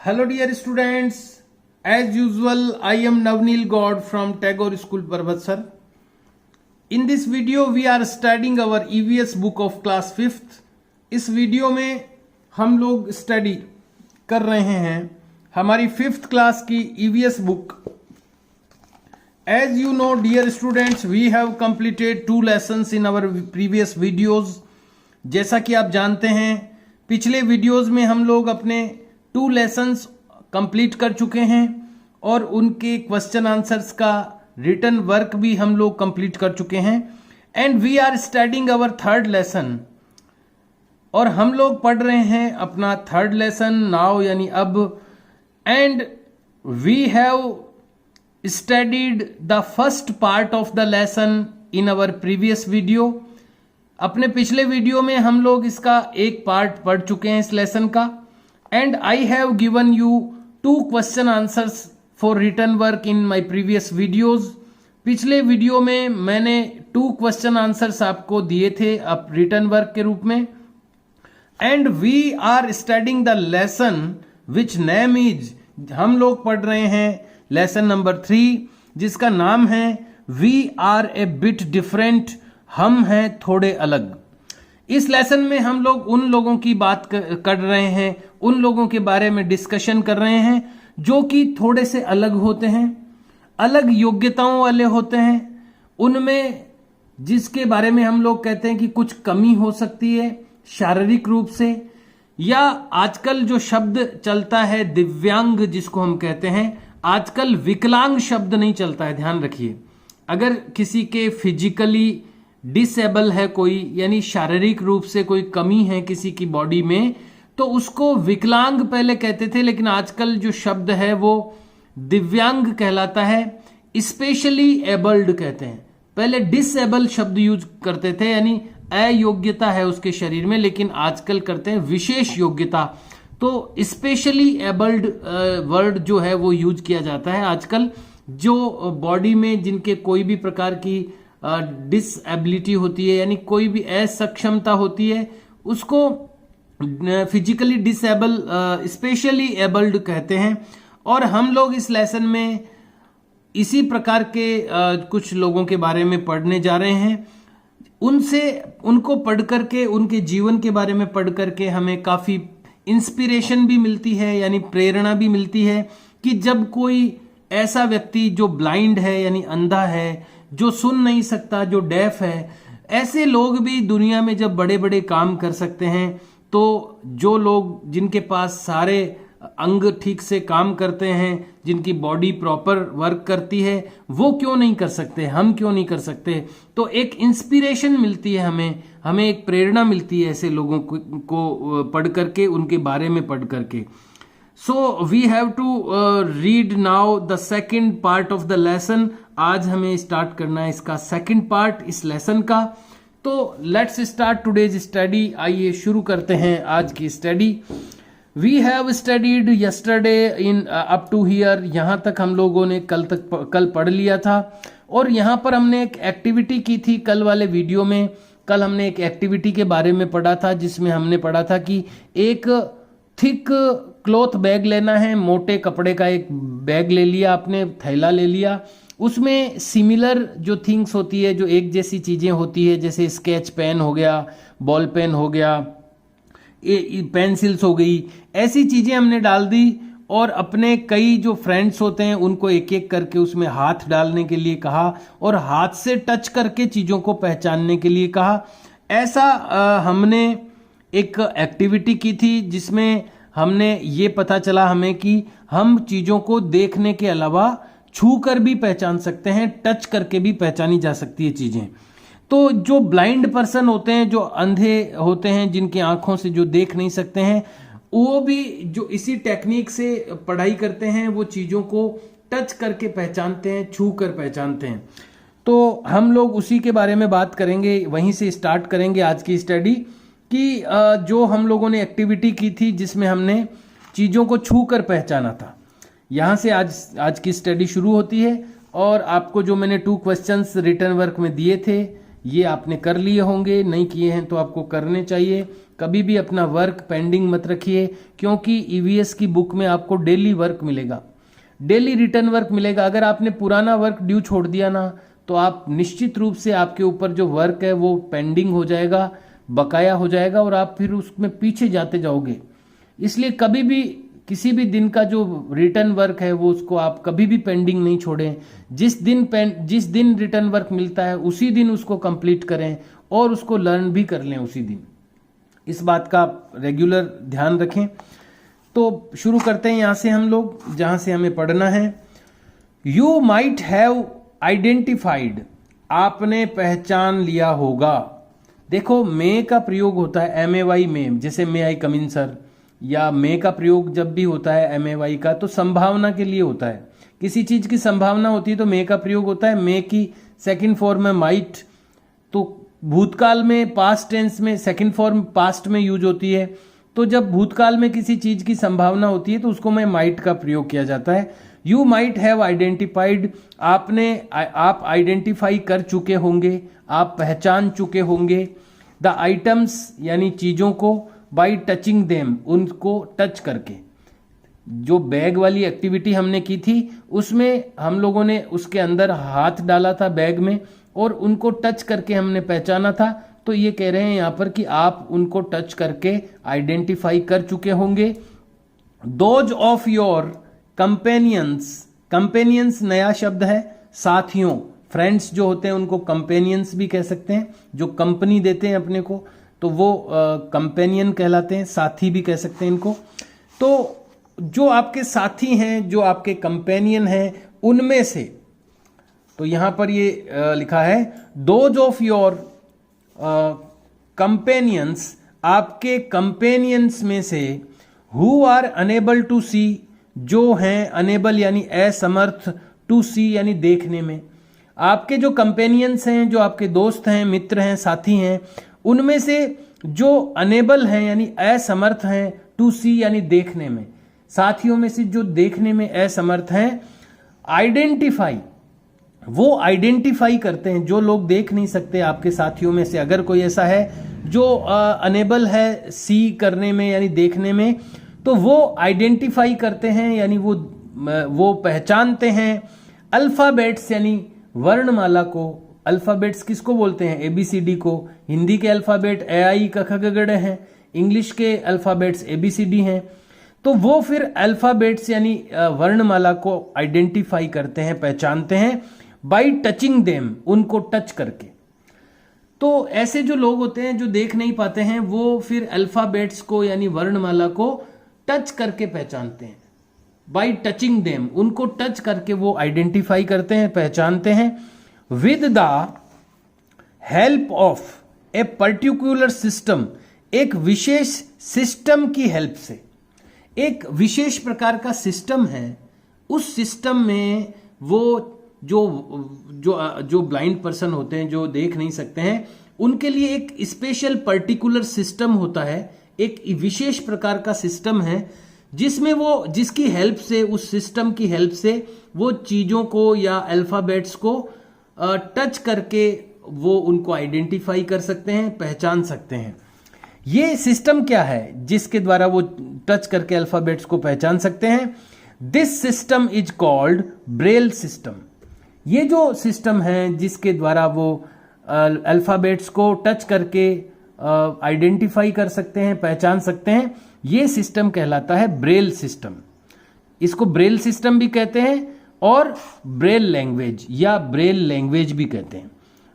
Hello dear students, as usual I am Navneel God from Tagore School Parvatsar. In this video we are studying our EVS book of class 5th. इस video में हम लोग study कर रहे हैं हमारी 5th class की EVS book. As you know dear students, we have completed 2 lessons in our previous videos. जैसा कि आप जानते हैं पिछले वीडियोस में हम लोग अपने 2 लेसन्स कंप्लीट कर चुके हैं और उनके क्वेश्चन आंसर्स का रिटन वर्क भी हम लोग कंप्लीट कर चुके हैं. And we are studying our 3rd lesson और हम लोग पढ़ रहे हैं अपना 3rd लेसन नाउ यानी अब. And we have studied the first part of the lesson in our previous video. अपने पिछले वीडियो में हम लोग इसका एक पार्ट पढ़ चुके हैं इस लेसन का. And I have given you 2 question answers for written work in my previous videos. पिछले वीडियो में मैंने 2 क्वेश्चन आंसर्स आपको दिए थे अब रिटन वर्क के रूप में. And we are studying the lesson which name is, हम लोग पढ़ रहे हैं लेसन नंबर 3 जिसका नाम है we are a bit different, हम हैं थोड़े अलग. इस लेसन में हम लोग उन लोगों की बात कर रहे हैं, उन लोगों के बारे में डिस्कशन कर रहे हैं जो कि थोड़े से अलग होते हैं, अलग योग्यताओं वाले होते हैं. उनमें जिसके बारे में हम लोग कहते हैं कि कुछ कमी हो सकती है शारीरिक रूप से, या आजकल जो शब्द चलता है दिव्यांग जिसको हम कहते हैं, आजकल विकलांग शब्द नहीं चलता है, ध्यान रखिए. अगर किसी के फिजिकली डिसेबल है कोई, यानी शारीरिक रूप से कोई कमी है किसी की बॉडी में, तो उसको विकलांग पहले कहते थे, लेकिन आजकल जो शब्द है वो दिव्यांग कहलाता है. स्पेशली एबल्ड कहते हैं, पहले डिसेबल शब्द यूज करते थे यानी अयोग्यता है उसके शरीर में, लेकिन आजकल करते हैं विशेष योग्यता. तो स्पेशली एबल्ड वर्ड जो है वो यूज किया जाता है आजकल. जो बॉडी में जिनके कोई भी प्रकार की डिसएबिलिटी होती है यानी कोई भी असक्षमता होती है उसको फिजिकली डिसेबल स्पेशली एबल्ड कहते हैं. और हम लोग इस लेसन में इसी प्रकार के कुछ लोगों के बारे में पढ़ने जा रहे हैं. उनको पढ़ करके उनके जीवन के बारे में पढ़ करके हमें काफी इंस्पिरेशन भी मिलती है यानी प्रेरणा भी मिलती है कि जब कोई ऐसा व्यक्ति जो ब्लाइंड है यानी अंधा है, जो सुन नहीं सकता, जो डेफ है, ऐसे लोग भी दुनिया में जब बड़े बड़े काम कर सकते हैं, तो जो लोग जिनके पास सारे अंग ठीक से काम करते हैं, जिनकी बॉडी प्रॉपर वर्क करती है, वो क्यों नहीं कर सकते, हम क्यों नहीं कर सकते. तो एक इंस्पिरेशन मिलती है हमें एक प्रेरणा मिलती है ऐसे लोगों को पढ़ करके, उनके बारे में पढ़ करके. So we have to read now the second part of the lesson. आज हमें स्टार्ट करना है इसका सेकेंड पार्ट इस लेसन का. तो लेट्स स्टार्ट टुडेज स्टडी. आइए शुरू करते हैं आज की study. We have studied yesterday in up to here, यहां तक हम लोगों ने कल पढ़ लिया था. और यहां पर हमने एक एक्टिविटी की थी कल वाले वीडियो में. कल हमने एक एक्टिविटी के बारे में पढ़ा था जिसमें हमने पढ़ा था कि एक थिक क्लॉथ बैग लेना है, मोटे कपड़े का एक बैग ले लिया आपने, थैला ले लिया. उसमें सिमिलर जो थिंग्स होती है, जो एक जैसी चीजें होती है, जैसे स्केच पेन हो गया, बॉल पेन हो गया, पेंसिल्स हो गई, ऐसी चीजें हमने डाल दी. और अपने कई जो फ्रेंड्स होते हैं उनको एक एक करके उसमें हाथ डालने के लिए कहा और हाथ से टच करके चीजों को पहचानने के लिए कहा. ऐसा हमने एक एक्टिविटी की थी जिसमें हमने ये पता चला हमें कि हम चीजों को देखने के अलावा छू कर भी पहचान सकते हैं, टच करके भी पहचानी जा सकती है चीजें. तो जो ब्लाइंड पर्सन होते हैं, जो अंधे होते हैं, जिनकी आंखों से जो देख नहीं सकते हैं, वो भी जो इसी टेक्निक से पढ़ाई करते हैं, वो चीजों को टच करके पहचानते हैं, छू कर पहचानते हैं. तो हम लोग उसी के बारे में बात करेंगे, वहीं से स्टार्ट करेंगे आज की स्टडी कि जो हम लोगों ने एक्टिविटी की थी जिसमें हमने चीजों को छू कर पहचाना था. यहां से आज की स्टडी शुरू होती है. और आपको जो मैंने 2 क्वेश्चंस रिटर्न वर्क में दिए थे ये आपने कर लिए होंगे, नहीं किए हैं तो आपको करने चाहिए। कभी भी अपना वर्क पेंडिंग मत रखिए, क्योंकि ईवीएस की बुक में आपको डेली वर्क मिलेगा, डेली रिटर्न वर्क मिलेगा। अगर आपने पुराना वर्क ड्यू छोड़ दिया ना, तो आप निश्चित रूप से आपके ऊपर जो वर्क है वो पेंडिंग हो जाएगा, बकाया हो जाएगा, और आप फिर उसमें पीछे जाते जाओगे। इसलिए कभी भी किसी भी दिन का जो रिटर्न वर्क है वो उसको आप कभी भी पेंडिंग नहीं छोड़ें। जिस दिन रिटर्न वर्क मिलता है उसी दिन उसको कंप्लीट करें और उसको लर्न भी कर लें उसी दिन। इस बात का रेगुलर ध्यान रखें। तो शुरू करते हैं यहां से हम लोग, जहां से हमें पढ़ना है। यू माइट हैव आइडेंटिफाइड, आपने पहचान लिया होगा। देखो, मे का प्रयोग होता है MAY में, जैसे मे आई कम इन सर, या मे का प्रयोग जब भी होता है MAY का तो संभावना के लिए होता है। किसी चीज की संभावना होती है तो मे का प्रयोग होता है। मे की सेकंड फॉर्म है माइट, तो भूतकाल में पास्ट टेंस में सेकंड फॉर्म पास्ट में यूज होती है। तो जब भूतकाल में किसी चीज की संभावना होती है तो उसको में माइट का प्रयोग किया जाता है। यू माइट हैव आइडेंटिफाइड, आप आइडेंटिफाई कर चुके होंगे, आप पहचान चुके होंगे। द आइटम्स यानी चीजों को, बाई टचिंग देम, उनको टच करके। जो बैग वाली एक्टिविटी हमने की थी उसमें हम लोगों ने उसके अंदर हाथ डाला था बैग में और उनको टच करके हमने पहचाना था। तो ये कह रहे हैं यहां पर कि आप उनको टच करके आइडेंटिफाई कर चुके होंगे। Those of your companions, companions नया शब्द है, साथियों, फ्रेंड्स जो होते हैं उनको कंपेनियंस भी कह सकते हैं, जो कंपनी देते हैं अपने को, तो वो कंपेनियन कहलाते हैं, साथी भी कह सकते हैं इनको। तो जो आपके साथी हैं, जो आपके कंपेनियन हैं, उनमें से, तो यहां पर ये लिखा है दोज ऑफ योर कंपेनियंस, आपके कंपेनियंस में से, हु आर अनेबल टू सी, जो हैं अनेबल यानी असमर्थ, टू सी यानी देखने में। आपके जो कंपेनियंस हैं, जो आपके दोस्त हैं, मित्र हैं, साथी हैं, उनमें से जो अनेबल हैं यानी असमर्थ हैं, टू सी यानी देखने में, साथियों में से जो देखने में असमर्थ हैं, आइडेंटिफाई, वो आइडेंटिफाई करते हैं। जो लोग देख नहीं सकते आपके साथियों में से, अगर कोई ऐसा है जो अनेबल है सी करने में यानी देखने में, तो वो आइडेंटिफाई करते हैं यानी वो पहचानते हैं अल्फाबेट्स यानी वर्णमाला को। अल्फाबेट्स किसको बोलते हैं? ABCD को। हिंदी के अल्फाबेट AI क ख ग घ हैं, इंग्लिश के अल्फाबेट्स ABCD हैं। तो वो फिर अल्फाबेट्स यानी वर्णमाला को आइडेंटिफाई करते हैं, पहचानते हैं, बाई टचिंग देम, उनको टच करके। तो ऐसे जो लोग होते हैं जो देख नहीं पाते हैं, वो फिर अल्फाबेट्स को यानी वर्णमाला को टच करके पहचानते हैं। बाई टचिंग देम, उनको टच करके वो आइडेंटिफाई करते हैं, पहचानते हैं। With the help of a particular system, एक विशेष सिस्टम की हेल्प से। एक विशेष प्रकार का सिस्टम है, उस सिस्टम में वो जो ब्लाइंड पर्सन होते हैं, जो देख नहीं सकते हैं, उनके लिए एक स्पेशल पर्टिकुलर सिस्टम होता है, एक विशेष प्रकार का सिस्टम है जिसमें वो, जिसकी हेल्प से, उस सिस्टम की हेल्प से वो चीजों को या अल्फाबेट्स को टच करके वो उनको आइडेंटिफाई कर सकते हैं, पहचान सकते हैं। ये सिस्टम क्या है जिसके द्वारा वो टच करके अल्फाबेट्स को पहचान सकते हैं? This system is called Braille system. ये जो सिस्टम है जिसके द्वारा वो अल्फाबेट्स को टच करके आइडेंटिफाई कर सकते हैं, पहचान सकते हैं, ये सिस्टम कहलाता है ब्रेल सिस्टम। इसको ब्रेल सिस्टम भी कहते हैं और ब्रेल लैंग्वेज या ब्रेल लैंग्वेज भी कहते हैं।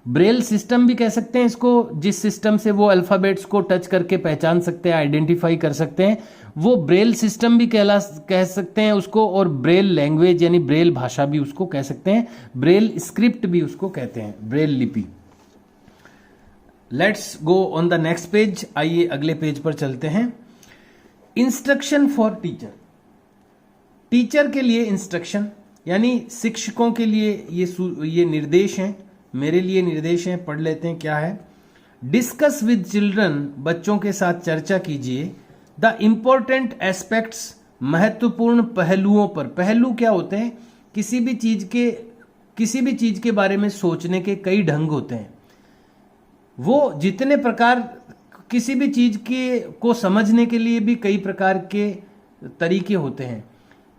ब्रेल सिस्टम भी कह सकते हैं इसको, जिस सिस्टम से वो अल्फाबेट्स को टच करके पहचान सकते हैं, आइडेंटिफाई कर सकते हैं, वो ब्रेल सिस्टम भी कह सकते हैं उसको, और ब्रेल लैंग्वेज यानी ब्रेल भाषा भी उसको कह सकते हैं, ब्रेल स्क्रिप्ट भी उसको कहते हैं, ब्रेल लिपि। Let's go on the next page. आइए अगले पेज पर चलते हैं। इंस्ट्रक्शन फॉर टीचर, टीचर के लिए इंस्ट्रक्शन यानी शिक्षकों के लिए ये निर्देश हैं, मेरे लिए निर्देश हैं, पढ़ लेते हैं क्या है। डिस्कस विद चिल्ड्रन, बच्चों के साथ चर्चा कीजिए। द इंपॉर्टेंट एस्पेक्ट्स, महत्वपूर्ण पहलुओं पर। पहलू क्या होते हैं? किसी भी चीज के बारे में सोचने के कई ढंग होते हैं। वो जितने प्रकार, किसी भी चीज के को समझने के लिए भी कई प्रकार के तरीके होते हैं,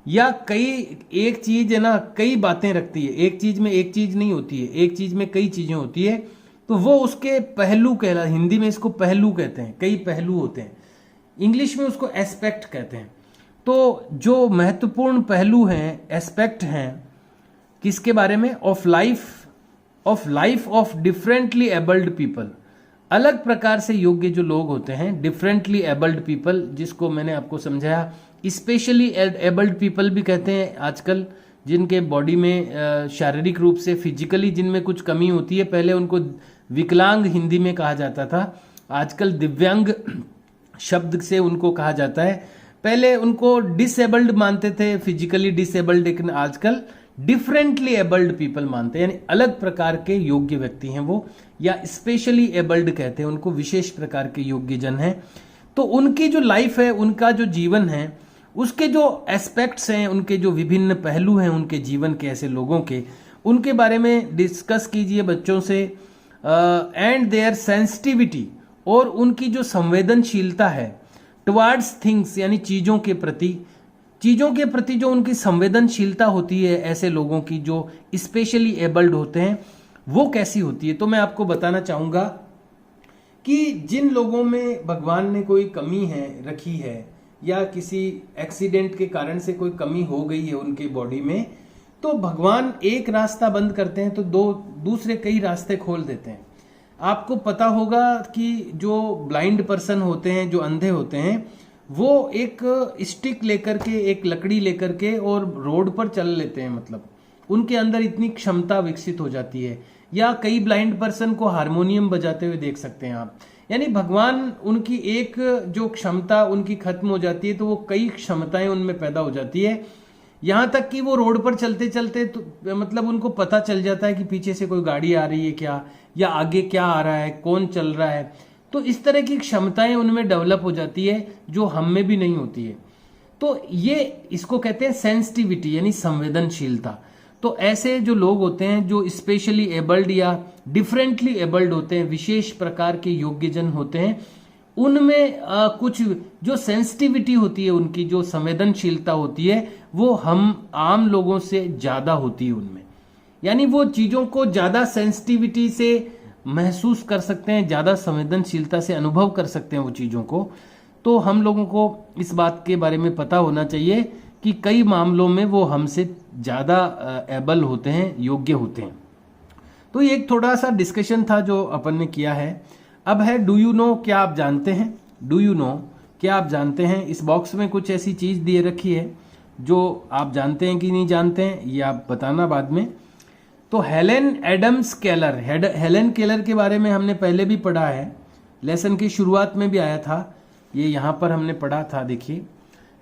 या कई, एक चीज है ना कई बातें रखती है, एक चीज में एक चीज नहीं होती है, एक चीज में कई चीजें होती है, तो वो उसके पहलू कहला, हिंदी में इसको पहलू कहते हैं, कई पहलू होते हैं, इंग्लिश में उसको एस्पेक्ट कहते हैं। तो जो महत्वपूर्ण पहलू हैं, एस्पेक्ट हैं, किसके बारे में? Of life of differently abled people, अलग प्रकार से योग्य जो लोग होते हैं, डिफरेंटली एबल्ड पीपल, जिसको मैंने आपको समझाया स्पेशली एबल्ड पीपल भी कहते हैं आजकल, जिनके बॉडी में शारीरिक रूप से, फिजिकली जिनमें कुछ कमी होती है। पहले उनको विकलांग हिंदी में कहा जाता था, आजकल दिव्यांग शब्द से उनको कहा जाता है। पहले उनको डिसेबल्ड मानते थे, फिजिकली डिसेबल्ड, लेकिन आजकल डिफरेंटली एबल्ड पीपल मानते हैं, यानी अलग प्रकार के योग्य व्यक्ति हैं वो, या स्पेशली एबल्ड कहते हैं उनको, विशेष प्रकार के योग्य जन हैं। तो उनकी जो लाइफ है, उनका जो जीवन है, उसके जो एस्पेक्ट्स हैं, उनके जो विभिन्न पहलू हैं उनके जीवन के, ऐसे लोगों के, उनके बारे में डिस्कस कीजिए बच्चों से। एंड देयर सेंसिटिविटी, और उनकी जो संवेदनशीलता है टुवर्ड्स थिंग्स, यानी चीजों के प्रति जो उनकी संवेदनशीलता होती है, ऐसे लोगों की जो स्पेशली एबल्ड होते हैं, वो कैसी होती है। तो मैं आपको बताना चाहूंगा कि जिन लोगों में भगवान ने कोई कमी है रखी है, या किसी एक्सीडेंट के कारण से कोई कमी हो गई है उनके बॉडी में, तो भगवान एक रास्ता बंद करते हैं तो दूसरे कई रास्ते खोल देते हैं। आपको पता होगा कि जो ब्लाइंड पर्सन होते हैं, जो अंधे होते हैं, वो एक स्टिक लेकर के, एक लकड़ी लेकर के और रोड पर चल लेते हैं, मतलब उनके अंदर इतनी क्षमता विकसित हो जाती है। या कई ब्लाइंड पर्सन को हारमोनियम बजाते हुए देख सकते हैं आप। यानी भगवान उनकी एक जो क्षमता उनकी खत्म हो जाती है, तो वो कई क्षमताएं उनमें पैदा हो जाती है, यहां तक कि वो रोड पर चलते चलते तो मतलब उनको पता चल जाता है कि पीछे से कोई गाड़ी आ रही है क्या, या आगे क्या आ रहा है, कौन चल रहा है। तो इस तरह की क्षमताएं उनमें डेवलप हो जाती है जो हम में भी नहीं होती है। तो ये इसको कहते हैं सेंसिटिविटी, यानी संवेदनशीलता। तो ऐसे जो लोग होते हैं जो स्पेशली एबल्ड या डिफरेंटली एबल्ड होते हैं, विशेष प्रकार के योग्यजन होते हैं, उनमें कुछ जो सेंसिटिविटी होती है, उनकी जो संवेदनशीलता होती है, वो हम आम लोगों से ज्यादा होती है उनमें। यानी वो चीजों को ज्यादा सेंसिटिविटी से महसूस कर सकते हैं, ज्यादा संवेदनशीलता से अनुभव कर सकते हैं वो चीजों को। तो हम लोगों को इस बात के बारे में पता होना चाहिए कि कई मामलों में वो हमसे ज्यादा एबल होते हैं, योग्य होते हैं। तो ये एक थोड़ा सा डिस्कशन था जो अपन ने किया है। अब है डू यू नो, क्या आप जानते हैं? डू यू नो, क्या आप जानते हैं? इस बॉक्स में कुछ ऐसी चीज दिए रखी है जो आप जानते हैं कि नहीं जानते हैं, ये आप बताना बाद में। तो Helen Adams Keller, Helen Keller के बारे में हमने पहले भी पढ़ा है, लेसन की शुरुआत में भी आया था, ये यहां पर हमने पढ़ा था। देखिए,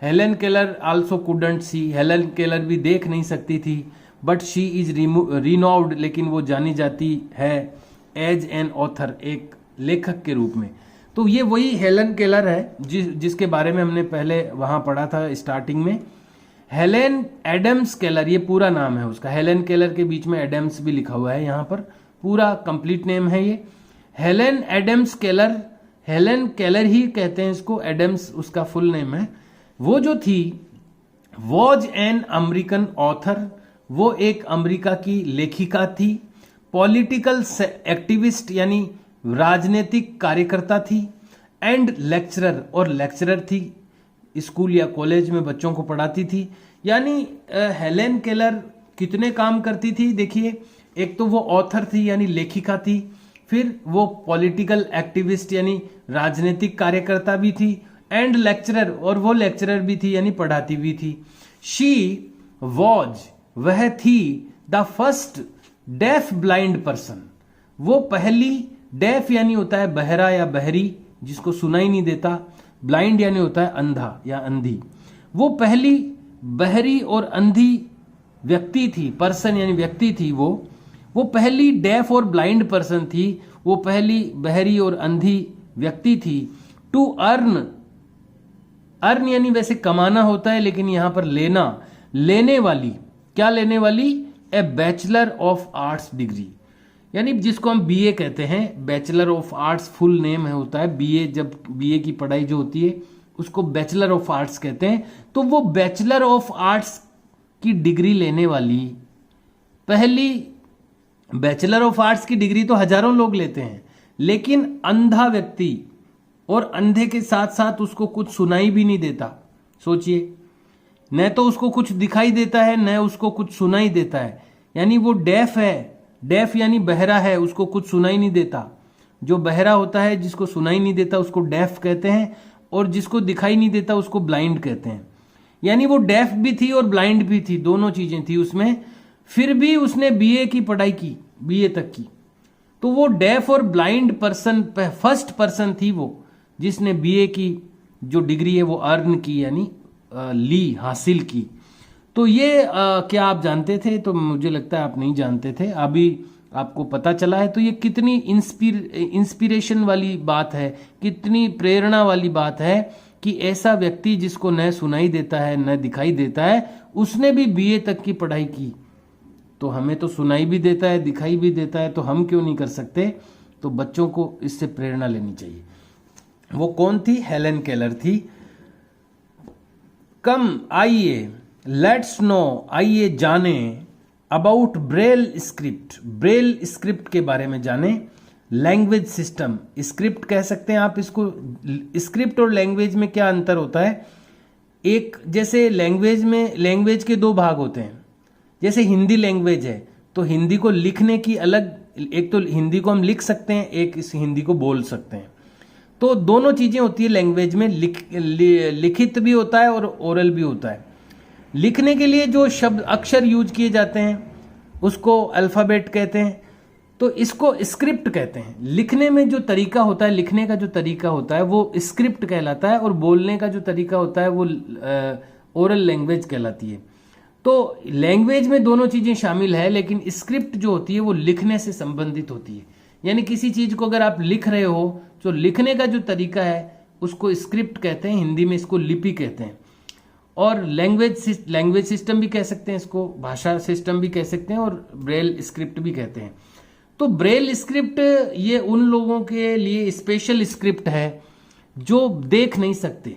Helen Keller also couldn't see, Helen Keller भी देख नहीं सकती थी, बट शी इज रिनोव्ड, लेकिन वो जानी जाती है एज एन ऑथर, एक लेखक के रूप में। तो ये वही हेलेन केलर है जिसके बारे में हमने पहले वहां पढ़ा था स्टार्टिंग में। हेलेन एडम्स केलर, ये पूरा नाम है उसका। हेलेन केलर के बीच में एडम्स भी लिखा हुआ है यहाँ पर, पूरा कंप्लीट नेम है ये। Helen Adams Keller, Helen Keller ही कहते हैं इसको, एडम्स उसका फुल नेम है। वो जो थी वॉज एन अमेरिकन ऑथर, वो एक अमेरिका की लेखिका थी। पॉलिटिकल एक्टिविस्ट, यानी राजनीतिक कार्यकर्ता थी। एंड लेक्चरर, और लेक्चरर थी, स्कूल या कॉलेज में बच्चों को पढ़ाती थी। यानी हेलेन केलर कितने काम करती थी देखिए, एक तो वो ऑथर थी यानी लेखिका थी, फिर वो पॉलिटिकल एक्टिविस्ट यानी राजनीतिक कार्यकर्ता भी थी, एंड लेक्चरर, और वो लेक्चरर भी थी यानी पढ़ाती भी थी। शी वॉज, वह थी, the first deaf blind person, वो पहली, डेफ यानी होता है बहरा या बहरी, जिसको सुनाई नहीं देता, ब्लाइंड यानी होता है अंधा या अंधी। वो पहली बहरी और अंधी व्यक्ति थी, पर्सन यानी व्यक्ति थी, वो पहली डेफ और ब्लाइंड पर्सन थी, वो पहली बहरी और अंधी व्यक्ति थी। टू अर्न, अर्न यानी वैसे कमाना होता है, लेकिन यहां पर लेना, लेने वाली, क्या लेने वाली? ए बैचलर ऑफ आर्ट्स डिग्री, यानी जिसको हम बीए कहते हैं, bachelor of arts full name है होता है बीए। जब बीए की पढ़ाई जो होती है उसको बैचलर ऑफ आर्ट्स कहते हैं। तो वो बैचलर ऑफ आर्ट्स की डिग्री लेने वाली पहली, बैचलर ऑफ आर्ट्स की डिग्री तो हजारों लोग लेते हैं, लेकिन अंधा व्यक्ति, और अंधे के साथ साथ उसको कुछ सुनाई भी नहीं देता। सोचिए, न तो उसको कुछ दिखाई देता है न उसको कुछ सुनाई देता है, यानी वो डेफ है। डेफ यानी बहरा है, उसको कुछ सुनाई नहीं देता। जो बहरा होता है, जिसको सुनाई नहीं देता, उसको डेफ कहते हैं, और जिसको दिखाई नहीं देता उसको ब्लाइंड कहते हैं। यानी वो डेफ भी थी और ब्लाइंड भी थी, दोनों चीजें थी उसमें। फिर भी उसने बीए की पढ़ाई की, बीए तक की। तो वो डेफ और ब्लाइंड पर्सन फर्स्ट पर्सन थी वो, जिसने बीए की जो डिग्री है वो अर्न की, यानी ली, हासिल की। तो ये क्या आप जानते थे? तो मुझे लगता है आप नहीं जानते थे, अभी आपको पता चला है। तो ये कितनी इंस्पिरेशन वाली बात है, कितनी प्रेरणा वाली बात है कि ऐसा व्यक्ति जिसको न सुनाई देता है न दिखाई देता है, उसने भी बीए तक की पढ़ाई की। तो हमें तो सुनाई भी देता है, दिखाई भी देता है, तो हम क्यों नहीं कर सकते? तो बच्चों को इससे प्रेरणा लेनी चाहिए। वो कौन थी? हेलेन केलर थी। कम आइए, लेट्स नो, आइए जाने about Braille script. Braille script के बारे में जाने। लैंग्वेज सिस्टम, स्क्रिप्ट कह सकते हैं आप इसको। स्क्रिप्ट और लैंग्वेज में क्या अंतर होता है? एक, जैसे लैंग्वेज में, लैंग्वेज के दो भाग होते हैं। जैसे हिंदी लैंग्वेज है तो हिंदी को लिखने की अलग, एक तो हिंदी को हम लिख सकते हैं, एक इस हिंदी को बोल सकते हैं। तो दोनों चीजें होती है लैंग्वेज में, लिखित भी होता है और ओरल भी होता है। लिखने के लिए जो शब्द अक्षर यूज किए जाते हैं उसको अल्फाबेट कहते हैं, तो इसको स्क्रिप्ट कहते हैं। लिखने में जो तरीका होता है, लिखने का जो तरीका होता है वो स्क्रिप्ट कहलाता है, और बोलने का जो तरीका होता है वो ओरल लैंग्वेज कहलाती है। तो लैंग्वेज में दोनों चीजें शामिल है, लेकिन स्क्रिप्ट जो होती है वो लिखने से संबंधित होती है। यानी किसी चीज को अगर आप लिख रहे हो तो लिखने का जो तरीका है उसको स्क्रिप्ट कहते हैं, हिंदी में इसको लिपि कहते हैं। और लैंग्वेज सिस्टम भी कह सकते हैं इसको, भाषा सिस्टम भी कह सकते हैं, और ब्रेल स्क्रिप्ट भी कहते हैं। तो ब्रेल स्क्रिप्ट ये उन लोगों के लिए स्पेशल स्क्रिप्ट है जो देख नहीं सकते,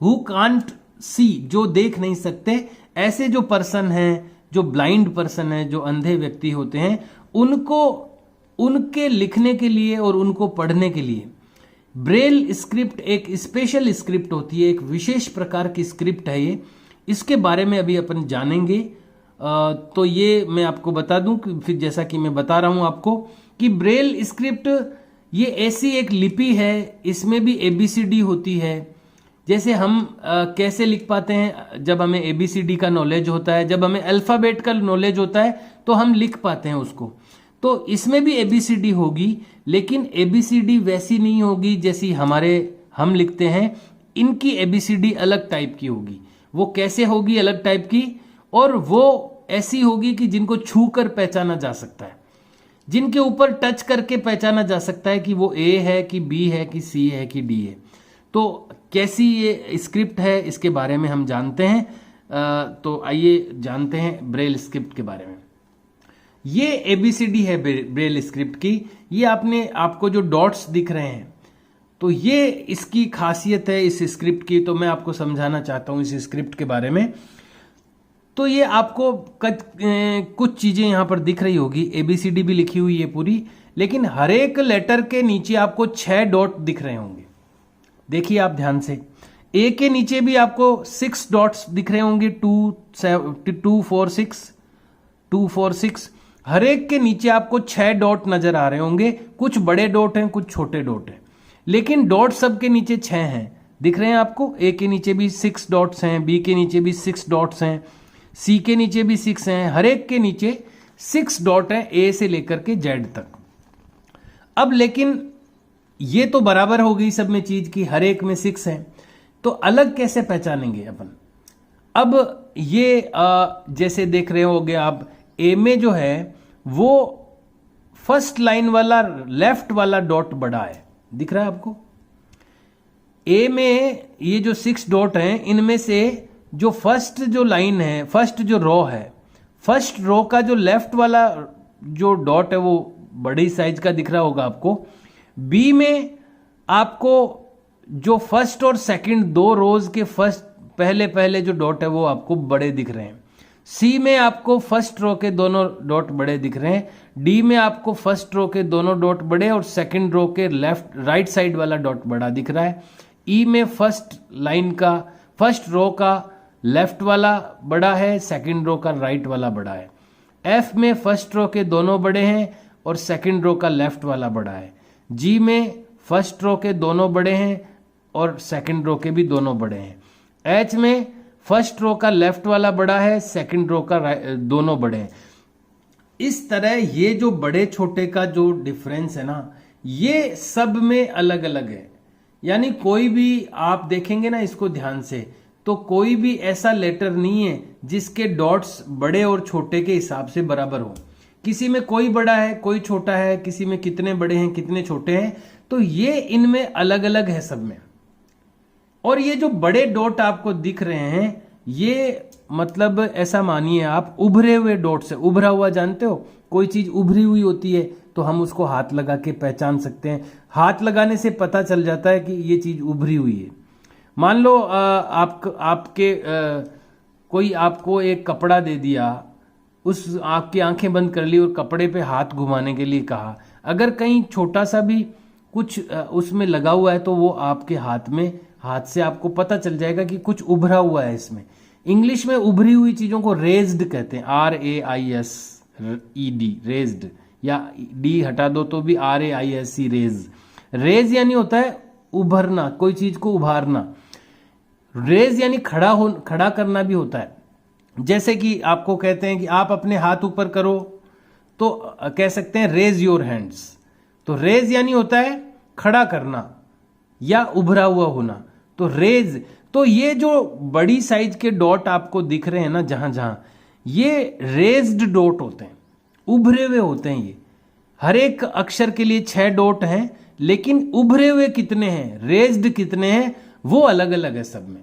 हु कांट सी, जो देख नहीं सकते। ऐसे जो पर्सन हैं, जो ब्लाइंड पर्सन है, जो अंधे व्यक्ति होते हैं, उनको उनके लिखने के लिए और उनको पढ़ने के लिए ब्रेल स्क्रिप्ट एक स्पेशल स्क्रिप्ट होती है, एक विशेष प्रकार की स्क्रिप्ट है ये। इसके बारे में अभी अपन जानेंगे। तो ये मैं आपको बता दूं कि फिर जैसा कि मैं बता रहा हूं आपको कि ब्रेल स्क्रिप्ट ये ऐसी एक लिपि है, इसमें भी ABCD होती है। जैसे हम कैसे लिख पाते हैं? जब हमें ABCD का नॉलेज होता है, जब हमें अल्फाबेट का नॉलेज होता है तो हम लिख पाते हैं उसको। तो इसमें भी ABCD होगी, लेकिन ABCD वैसी नहीं होगी जैसी हम लिखते हैं। इनकी ABCD अलग टाइप की होगी। वो कैसे होगी? अलग टाइप की, और वो ऐसी होगी कि जिनको छू कर पहचाना जा सकता है, जिनके ऊपर टच करके पहचाना जा सकता है कि वो A है कि B है कि C है कि D है। तो कैसी ये स्क्रिप्ट है इसके बारे में हम जानते हैं। तो आइए जानते हैं ब्रेल स्क्रिप्ट के बारे में। ये ABCD है ब्रेल स्क्रिप्ट की। ये आपको जो डॉट्स दिख रहे हैं, तो ये इसकी खासियत है इस स्क्रिप्ट की। तो मैं आपको समझाना चाहता हूं इस स्क्रिप्ट के बारे में। तो ये आपको कुछ चीजें यहां पर दिख रही होगी, ABCD भी लिखी हुई है पूरी, लेकिन हर एक लेटर के नीचे आपको 6 डॉट दिख रहे होंगे। देखिए आप ध्यान से, A के नीचे भी आपको 6 डॉट्स दिख रहे होंगे, 2 4 6। हर एक के नीचे आपको 6 डॉट नजर आ रहे होंगे। कुछ बड़े डॉट हैं, कुछ छोटे डॉट हैं, लेकिन डॉट सबके नीचे 6 हैं। दिख रहे हैं आपको? A के नीचे भी 6 डॉट्स हैं, B के नीचे भी 6 डॉट्स हैं, C के नीचे भी 6 हैं। हर एक के नीचे 6 डॉट हैं, A से लेकर के Z तक। अब लेकिन ये तो बराबर हो गई सब में चीज की, हर एक में 6 है, तो अलग कैसे पहचानेंगे अपन? अब ये जैसे देख रहे होगे आप, A में जो है वो फर्स्ट लाइन वाला लेफ्ट वाला डॉट बड़ा है, दिख रहा है आपको? A में ये जो 6 डॉट हैं, इनमें से जो फर्स्ट जो लाइन है, फर्स्ट जो रो है, फर्स्ट रो का जो लेफ्ट वाला जो डॉट है वो बड़ी साइज का दिख रहा होगा आपको। बी में आपको जो फर्स्ट और सेकंड दो रोज के फर्स्ट पहले पहले जो डॉट है वो आपको बड़े दिख रहे हैं। सी में आपको फर्स्ट रो के दोनों डॉट बड़े दिख रहे हैं। डी में आपको फर्स्ट रो के दोनों डॉट बड़े और सेकंड रो के लेफ्ट राइट साइड वाला डॉट बड़ा दिख रहा है। ई में फर्स्ट रो का लेफ्ट वाला बड़ा है, सेकंड रो का राइट वाला बड़ा है। एफ में फर्स्ट रो के दोनों बड़े हैं और सेकंड रो का लेफ्ट वाला बड़ा है। जी में फर्स्ट रो के दोनों बड़े हैं और सेकंड रो के भी दोनों बड़े हैं। एच में फर्स्ट रो का लेफ्ट वाला बड़ा है, सेकंड रो का दोनों बड़े हैं। इस तरह ये जो बड़े छोटे का जो डिफरेंस है ना, ये सब में अलग अलग है। यानी कोई भी आप देखेंगे ना इसको ध्यान से, तो कोई भी ऐसा लेटर नहीं है जिसके डॉट्स बड़े और छोटे के हिसाब से बराबर हो। किसी में कोई बड़ा है, कोई छोटा है, किसी में कितने बड़े हैं, कितने छोटे हैं, तो ये इनमें अलग अलग है सब में। और ये जो बड़े डॉट आपको दिख रहे हैं, ये मतलब ऐसा मानिए आप उभरे हुए डॉट से, उभरा हुआ जानते हो, कोई चीज उभरी हुई होती है तो हम उसको हाथ लगा के पहचान सकते हैं। हाथ लगाने से पता चल जाता है कि ये चीज उभरी हुई है। मान लो कोई आपको एक कपड़ा दे दिया, उस आपकी आंखें बंद कर ली और कपड़े पे हाथ घुमाने के लिए कहा। अगर कहीं छोटा सा भी कुछ उसमें लगा हुआ है तो वो आपके हाथ से आपको पता चल जाएगा कि कुछ उभरा हुआ है इसमें। इंग्लिश में उभरी हुई चीजों को रेज्ड कहते हैं, RAISED, रेज्ड, या डी हटा दो तो भी RAISE, रेज। रेज यानी होता है उभरना, कोई चीज को उभारना। रेज यानी खड़ा करना भी होता है। जैसे कि आपको कहते हैं कि आप अपने हाथ ऊपर करो तो कह सकते हैं रेज योर हैंड्स। तो रेज यानी होता है खड़ा करना या उभरा हुआ होना, तो रेज। तो ये जो बड़ी साइज के डॉट आपको दिख रहे हैं ना जहां जहां, ये रेज्ड डॉट होते हैं, उभरे हुए होते हैं। ये हर एक अक्षर के लिए 6 डॉट हैं, लेकिन उभरे हुए कितने हैं, रेज्ड कितने हैं, वो अलग अलग है सब में।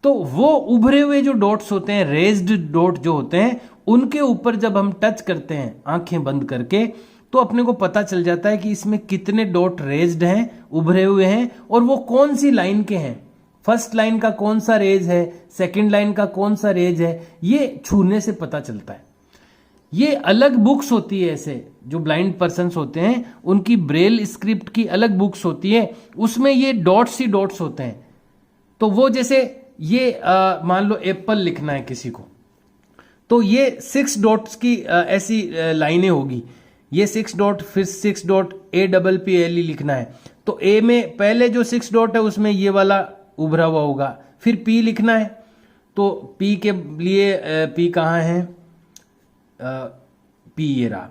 तो वो उभरे हुए जो डॉट्स होते हैं, रेज्ड डॉट जो होते हैं, उनके ऊपर जब हम टच करते हैं आंखें बंद करके, तो अपने को पता चल जाता है कि इसमें कितने डॉट रेज्ड हैं, उभरे हुए हैं, और वो कौन सी लाइन के हैं। फर्स्ट लाइन का कौन सा रेज है, सेकंड लाइन का कौन सा रेज है, ये छूने से पता चलता है। ये अलग बुक्स होती है, ऐसे जो ब्लाइंड पर्सन्स होते हैं उनकी ब्रेल स्क्रिप्ट की अलग बुक्स होती है, उसमें ये डॉट्स ही डॉट्स होते हैं। तो वो जैसे ये मान लो एप्पल लिखना है किसी को, तो ये 6 डॉट्स की ऐसी लाइनें होगी। ये 6 डॉट, फिर 6 डॉट, APPLE लिखना है, तो ए में पहले जो 6 डॉट है उसमें ये वाला उभरा हुआ होगा। फिर P लिखना है, तो P के लिए P कहाँ है, P ये रहा।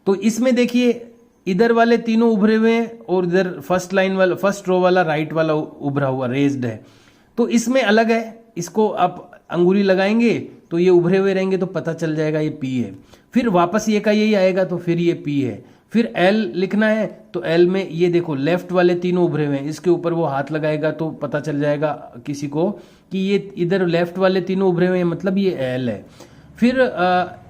तो इसमें देखिए इधर वाले तीनों उभरे हुए हैं और इधर फर्स्ट लाइन वाला, फर्स्ट रो वाला, राइट वाला उभरा हुआ रेज्ड है। तो इसमें अलग है, इसको आप अंगुली लगाएंगे तो ये उभरे हुए रहेंगे तो पता चल जाएगा ये P है। फिर वापस ये का यही आएगा तो फिर ये P है। फिर L लिखना है, तो L में ये देखो लेफ्ट वाले तीनों उभरे हुए हैं, इसके ऊपर वो हाथ लगाएगा तो पता चल जाएगा किसी को कि ये इधर लेफ्ट वाले तीनों उभरे हुए हैं, मतलब ये L है। फिर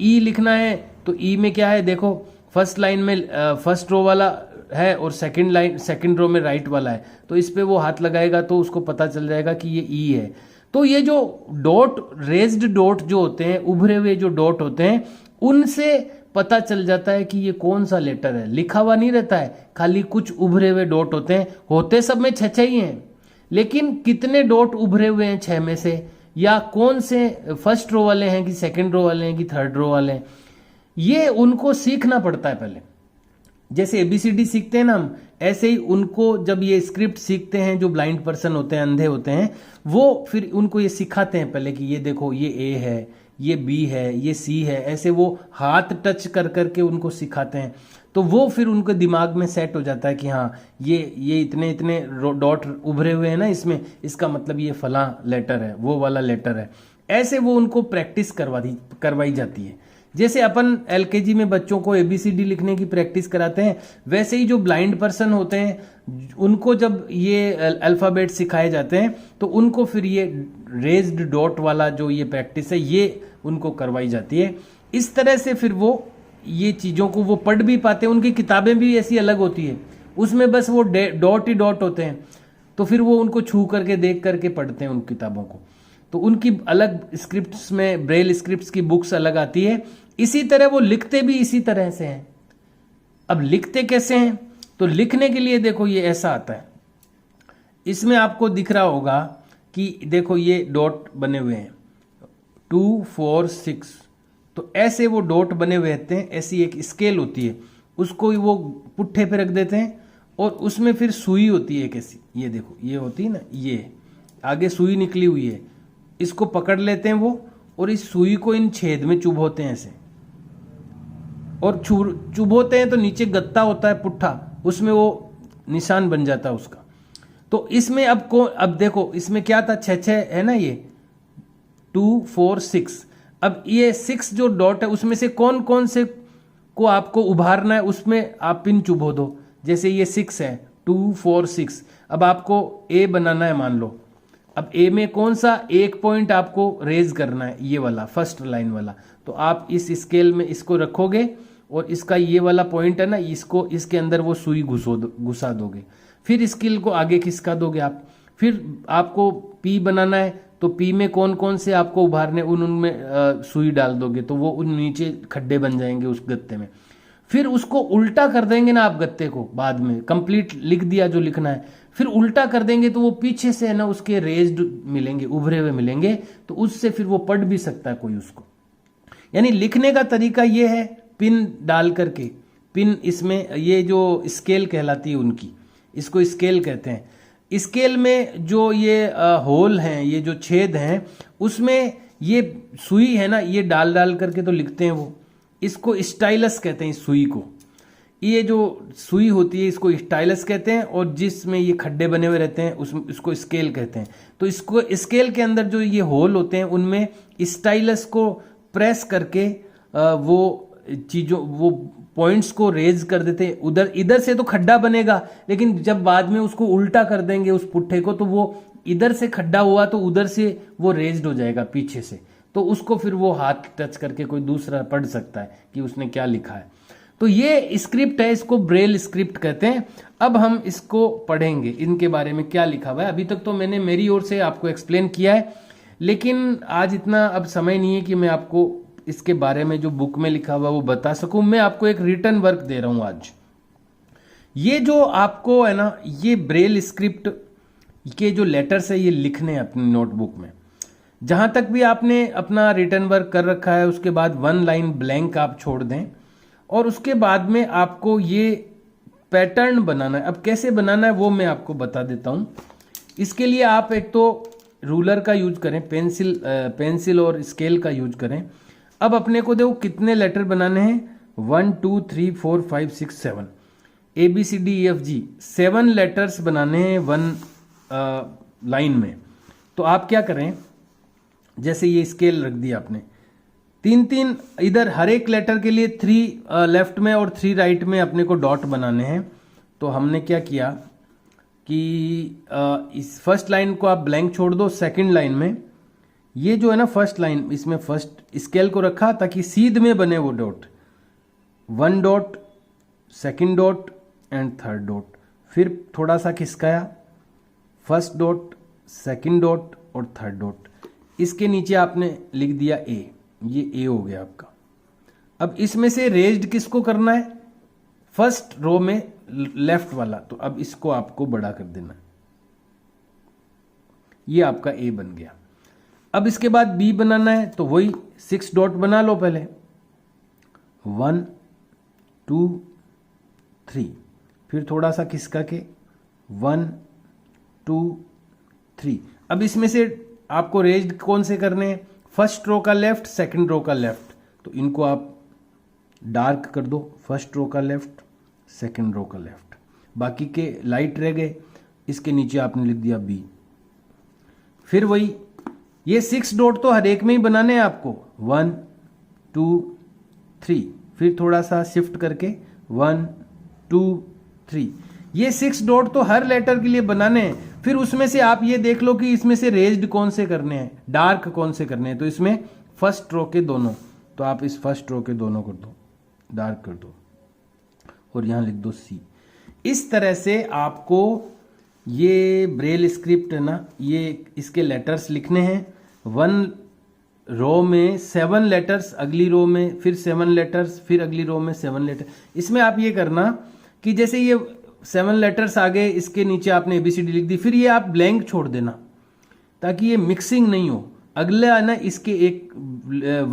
E लिखना है, तो E में क्या है, देखो फर्स्ट लाइन में फर्स्ट रो वाला है और सेकंड रो में राइट वाला है, तो इस पे वो हाथ लगाएगा तो उसको पता चल जाएगा कि ये E है। तो ये जो डॉट, रेज्ड डॉट जो होते हैं, उभरे हुए जो डॉट होते हैं, उनसे पता चल जाता है कि ये कौन सा लेटर है। लिखा हुआ नहीं रहता है, खाली कुछ उभरे हुए डॉट होते हैं। होते सब में 6 ही हैं, लेकिन कितने डॉट उभरे हुए हैं 6 में से, या कौन से फर्स्ट रो वाले हैं कि सेकंड रो वाले हैं कि थर्ड रो वाले हैं, ये उनको सीखना पड़ता है पहले। जैसे ABCD सीखते हैं ना हम, ऐसे ही उनको जब ये स्क्रिप्ट सीखते हैं, जो ब्लाइंड पर्सन होते हैं, अंधे होते हैं, वो फिर उनको ये सिखाते हैं पहले कि ये देखो ये A है, ये B है, ये C है, ऐसे वो हाथ टच कर करके उनको सिखाते हैं। तो वो फिर उनके दिमाग में सेट हो जाता है कि हाँ ये इतने इतने डॉट उभरे हुए हैं ना इसमें, इसका मतलब ये फला लेटर है, वो वाला लेटर है। ऐसे वो उनको प्रैक्टिस करवाई जाती है। जैसे अपन LKG में बच्चों को ABCD लिखने की प्रैक्टिस कराते हैं, वैसे ही जो ब्लाइंड पर्सन होते हैं उनको जब ये अल्फाबेट सिखाए जाते हैं तो उनको फिर ये रेज्ड डॉट वाला जो ये प्रैक्टिस है ये उनको करवाई जाती है। इस तरह से फिर वो ये चीज़ों को वो पढ़ भी पाते हैं। उनकी किताबें भी ऐसी अलग होती है, उसमें बस वो डॉट ही डॉट होते हैं, तो फिर वो उनको छू करके देख करके पढ़ते हैं उन किताबों को। तो उनकी अलग स्क्रिप्ट्स में, ब्रेल स्क्रिप्ट्स की बुक्स अलग आती है। इसी तरह वो लिखते भी इसी तरह से हैं। अब लिखते कैसे हैं? तो लिखने के लिए देखो ये ऐसा आता है, इसमें आपको दिख रहा होगा कि देखो ये डॉट बने हुए हैं 2 4 6, तो ऐसे वो डॉट बने हुए रहते हैं। ऐसी एक स्केल होती है, उसको वो पुट्ठे पे रख देते हैं और उसमें फिर सुई होती है कैसी, ये देखो ये होती है ना, ये आगे सुई निकली हुई है, इसको पकड़ लेते हैं वो और इस सुई को इन छेद में चुभोते हैं ऐसे, और चुभोते हैं तो नीचे गत्ता होता है पुट्ठा, उसमें वो निशान बन जाता है उसका। तो इसमें अब देखो इसमें क्या था, 6 है ना, ये 2 4 6। अब ये 6 जो डॉट है उसमें से कौन कौन से को आपको उभारना है, उसमें आप पिन चुभो दो। जैसे ये 6 है, 2 4 6। अब आपको ए बनाना है मान लो, अब ए में कौन सा एक पॉइंट आपको रेज करना है, ये वाला फर्स्ट लाइन वाला। तो आप इस स्केल में इसको रखोगे और इसका ये वाला पॉइंट है ना, इसको इसके अंदर वो सुई घुसा दोगे। फिर स्केल को आगे खिसका दोगे आप। फिर आपको पी बनाना है, तो पी में कौन कौन से आपको उभारने, उनमें सुई डाल दोगे तो वो उन नीचे खड्डे बन जाएंगे उस गत्ते में। फिर उसको उल्टा कर देंगे ना आप गत्ते को, बाद में कंप्लीट लिख दिया जो लिखना है, फिर उल्टा कर देंगे तो वो पीछे से है ना उसके रेज्ड मिलेंगे, उभरे हुए मिलेंगे, तो उससे फिर वो पढ़ भी सकता है कोई उसको। यानी लिखने का तरीका ये है, पिन डाल करके, पिन इसमें ये जो स्केल कहलाती है उनकी, इसको स्केल कहते हैं। स्केल में जो ये होल हैं, ये जो छेद हैं, उसमें ये सुई है ना, ये डाल डाल करके तो लिखते हैं वो। इसको स्टाइलस कहते हैं, इस सुई को। ये जो सुई होती है इसको स्टाइलस कहते हैं, और जिसमें ये खड्डे बने हुए रहते हैं उसको स्केल कहते हैं। तो इसको स्केल के अंदर जो ये होल होते हैं उनमें स्टाइलस को प्रेस करके वो चीज़ों, वो पॉइंट्स को रेज कर देते हैं। उधर इधर से तो खड्डा बनेगा, लेकिन जब बाद में उसको उल्टा कर देंगे उस पुट्ठे को, तो वो इधर से खड्डा हुआ तो उधर से वो रेज्ड हो जाएगा पीछे से, तो उसको फिर वो हाथ टच करके कोई दूसरा पढ़ सकता है कि उसने क्या लिखा है। तो ये स्क्रिप्ट है, इसको ब्रेल स्क्रिप्ट कहते हैं। अब हम इसको पढ़ेंगे, इनके बारे में क्या लिखा हुआ है। अभी तक तो मैंने मेरी ओर से आपको एक्सप्लेन किया है, लेकिन आज इतना अब समय नहीं है कि मैं आपको इसके बारे में जो बुक में लिखा हुआ वो बता सकूं। मैं आपको एक रिटर्न वर्क दे रहा हूं आज। ये जो आपको है ना, ये ब्रेल स्क्रिप्ट के जो लेटर्स है ये लिखने हैं अपनी नोटबुक में। जहां तक भी आपने अपना रिटर्न वर्क कर रखा है उसके बाद 1 लाइन ब्लैंक आप छोड़ दें, और उसके बाद में आपको ये पैटर्न बनाना है। अब कैसे बनाना है वो मैं आपको बता देता हूं। इसके लिए आप एक तो रूलर का यूज करें, पेंसिल और स्केल का यूज करें। अब अपने को देखो कितने लेटर बनाने हैं, 1 2 3 4 5 6 7, ABCDEFG 7 लेटर्स बनाने हैं 1 लाइन में। तो आप क्या करें, जैसे ये स्केल रख दिया आपने, 3 इधर हर एक लेटर के लिए 3 लेफ्ट में और 3 राइट में अपने को डॉट बनाने हैं। तो हमने क्या किया कि इस फर्स्ट लाइन को आप ब्लैंक छोड़ दो। सेकंड लाइन में ये जो है ना फर्स्ट लाइन, इसमें फर्स्ट स्केल को रखा ताकि सीध में बने वो dot, 1 dot, second dot and third dot. फिर थोड़ा सा खिसकाया, फर्स्ट डॉट, सेकंड डॉट और थर्ड डॉट। इसके नीचे आपने लिख दिया ए, ये ए हो गया आपका। अब इसमें से रेज्ड किसको करना है, फर्स्ट रो में लेफ्ट वाला, तो अब इसको आपको बड़ा कर देना है। ये आपका ए बन गया। अब इसके बाद बी बनाना है, तो वही 6 डॉट बना लो पहले, 1 2 3, फिर थोड़ा सा खिसका के 1 2 3। अब इसमें से आपको रेज्ड कौन से करने हैं, फर्स्ट रो का लेफ्ट, सेकंड रो का लेफ्ट, तो इनको आप डार्क कर दो, फर्स्ट रो का लेफ्ट, सेकंड रो का लेफ्ट, बाकी के लाइट रह गए। इसके नीचे आपने लिख दिया बी। फिर वही ये 6 डॉट तो हर एक में ही बनाने हैं आपको, 1 2 3, फिर थोड़ा सा शिफ्ट करके 1 2 3। ये 6 डॉट तो हर लेटर के लिए बनाने हैं। फिर उसमें से आप ये देख लो कि इसमें से रेज्ड कौन से करने हैं, डार्क कौन से करने हैं। तो इसमें फर्स्ट रो के दोनों, तो आप इस फर्स्ट रो के दोनों कर दो, डार्क कर दो और यहां लिख दो सी। इस तरह से आपको ये ब्रेल स्क्रिप्ट है ना, ये इसके लेटर्स लिखने हैं। 1 रो में 7 लेटर्स, अगली रो में फिर 7 लेटर्स, फिर अगली रो में 7 लेटर। इसमें आप ये करना कि जैसे ये 7 लेटर्स आ गए, इसके नीचे आपने ABCD लिख दी, फिर ये आप ब्लैंक छोड़ देना ताकि ये मिक्सिंग नहीं हो। अगले आना इसके एक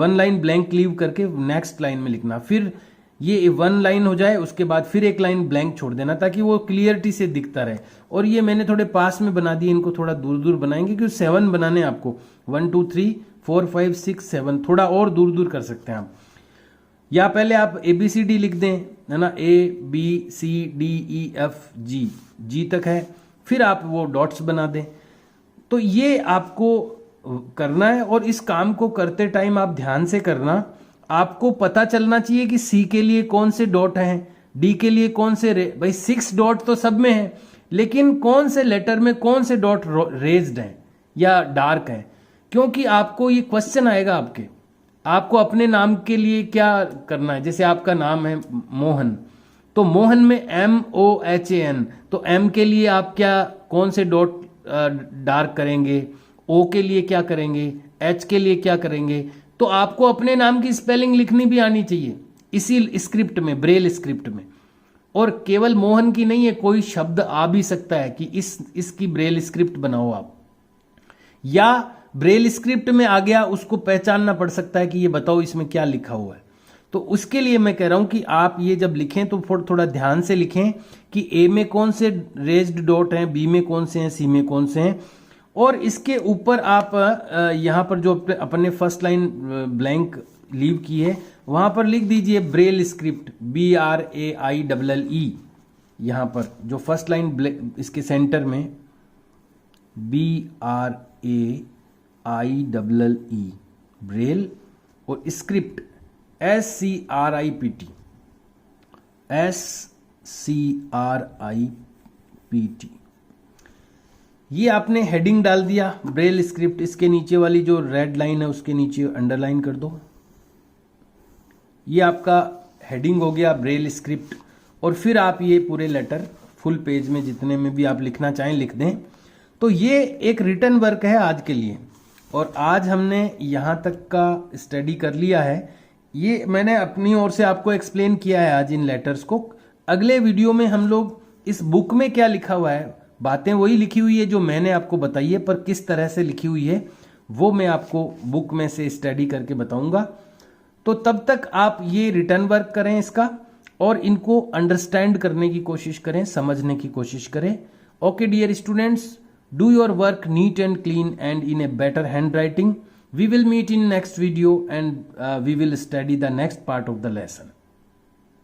1 लाइन ब्लैंक लीव करके नेक्स्ट लाइन में लिखना, फिर ये 1 लाइन हो जाए, उसके बाद फिर एक लाइन ब्लैंक छोड़ देना ताकि वो क्लियरिटी से दिखता रहे। और ये मैंने थोड़े पास में बना दिए, इनको थोड़ा दूर दूर बनाएंगे क्योंकि 7 बनाने आपको 1 2 3 4 5 6 7, थोड़ा और दूर दूर कर सकते हैं आप। या पहले आप ABCD लिख दें, है ना, ABCDEFG, जी तक है, फिर आप वो डॉट्स बना दें। तो ये आपको करना है और इस काम को करते टाइम आप ध्यान से करना। आपको पता चलना चाहिए कि सी के लिए कौन से डॉट हैं, डी के लिए कौन से भाई 6 डॉट तो सब में है, लेकिन कौन से लेटर में कौन से डॉट रेज्ड हैं या डार्क हैं, क्योंकि आपको ये क्वेश्चन आएगा आपको अपने नाम के लिए क्या करना है। जैसे आपका नाम है मोहन, तो मोहन में MOHAN, तो M के लिए आप क्या कौन से डॉट डार्क करेंगे, O के लिए क्या करेंगे, H के लिए क्या करेंगे। तो आपको अपने नाम की स्पेलिंग लिखनी भी आनी चाहिए इसी स्क्रिप्ट में, ब्रेल स्क्रिप्ट में। और केवल मोहन की नहीं है, कोई शब्द आ भी सकता है कि इसकी ब्रेल स्क्रिप्ट बनाओ आप, या ब्रेल स्क्रिप्ट में आ गया उसको पहचानना पड़ सकता है कि ये बताओ इसमें क्या लिखा हुआ है। तो उसके लिए मैं कह रहा हूं कि आप ये जब लिखें तो थोड़ा ध्यान से लिखें कि A में कौन से रेज्ड डॉट हैं, B में कौन से हैं, C में कौन से हैं। और इसके ऊपर आप यहां पर जो अपने फर्स्ट लाइन ब्लैंक लीव की है वहां पर लिख दीजिए ब्रेल स्क्रिप्ट, BRAILLE। यहां पर जो फर्स्ट लाइन इसके सेंटर में BRAILLE, ब्रेल, और स्क्रिप्ट SCRIPT। ये आपने हेडिंग डाल दिया ब्रेल स्क्रिप्ट। इसके नीचे वाली जो रेड लाइन है उसके नीचे अंडरलाइन कर दो। ये आपका हेडिंग हो गया ब्रेल स्क्रिप्ट। और फिर आप ये पूरे लेटर फुल पेज में जितने में भी आप लिखना चाहें लिख दें। तो ये एक रिटन वर्क है आज के लिए, और आज हमने यहाँ तक का स्टडी कर लिया है। ये मैंने अपनी ओर से आपको एक्सप्लेन किया है आज इन लेटर्स को। अगले वीडियो में हम लोग इस बुक में क्या लिखा हुआ है, बातें वही लिखी हुई है जो मैंने आपको बताई है, पर किस तरह से लिखी हुई है वो मैं आपको बुक में से स्टडी करके बताऊंगा। तो तब तक आप ये रिटर्न वर्क करें इसका, और इनको अंडरस्टैंड करने की कोशिश करें, समझने की कोशिश करें। Okay dear students, do your work neat and clean and in a better handwriting. We will meet in next video and we will study the next part of the lesson.